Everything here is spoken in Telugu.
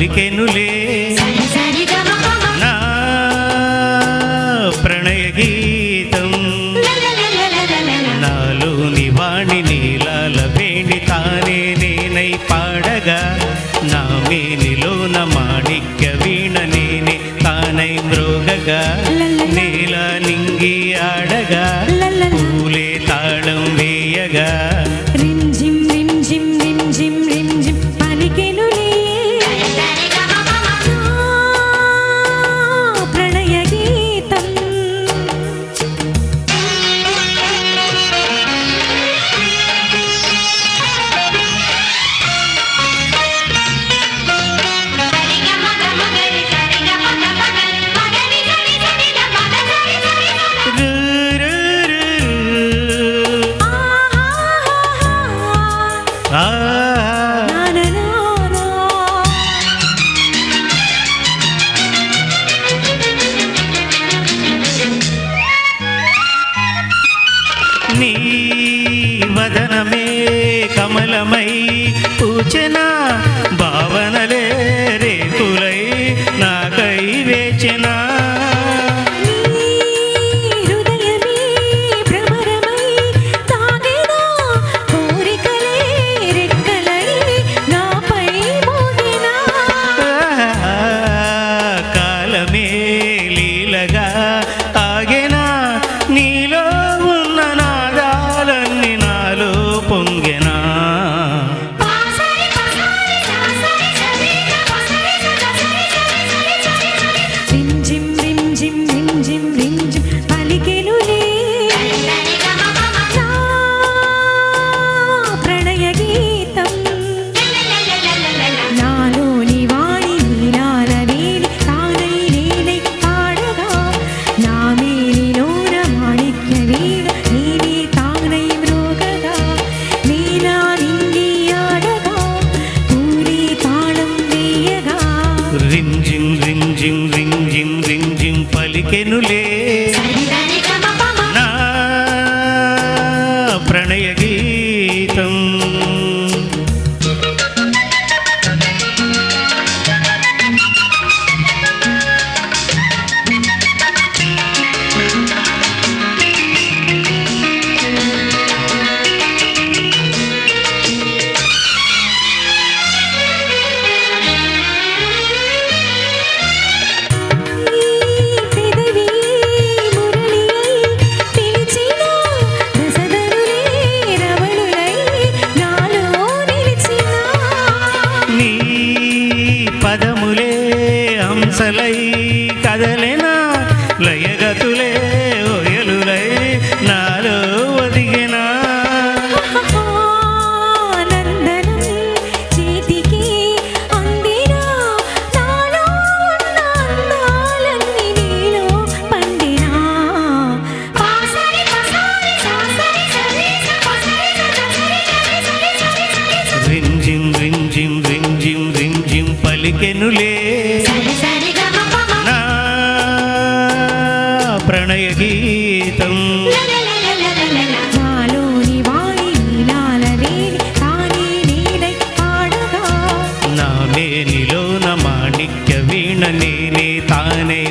పలికెనులే నా ప్రణయ గీతం నాలోని వాణి నీలాల వేణి తానే నేనై పాడగా నా మేనిలోన మాణిక్య వీణ నేనే తానై మ్రోగగా నేల నింగి ఆడగా పూలే తాళం వేయగా రింజిం రింజిం రింజిం రింజిం పలికెనులే ప్రణయ గీతం నీ వదనమే కమలమై పూచెనా భావనలే రేకులై నాకై వేచెనా కాలమే లీలగా ఆగెనా నీలో ఉన్న నాదాలన్నీ నాలో పొంగెనా రింజిం రింజిం రింజిం రింజిం పలికెనులే ప్రణయ గీతం నాలోని వాణి నీలాల వేణి తానై నేనై పాడగా నా మేనిలోన మాణిక్య వీణ నేనే తానై మ్రోగగా నీలా నింగి ఆడగా పూరి తాళం వేయగా రింజిం రింజిం రింజిం రింజిం పలికెనులే నా ప్రణయ గీతం పెదవి మురళియై పిలిచిన రసధరులే రవళులై నాలో నిలిచిన నీ పదములే హంసలై కదలెనా లయగతులే ఒయలులై నాలో ఒదిగెనా నందనం చేతికి అందిన నాలో ఉన్న అందాలన్నీ నీలో పండినా రింజిం రింజిం రింజిం రింజిం పలికెనులే నా ప్రణయ గీతం నాలోని వాణి నీలాల వేణి తానే నేనై పాడగా నా మేనిలోన మాణిక్య వీణ నేనే తానే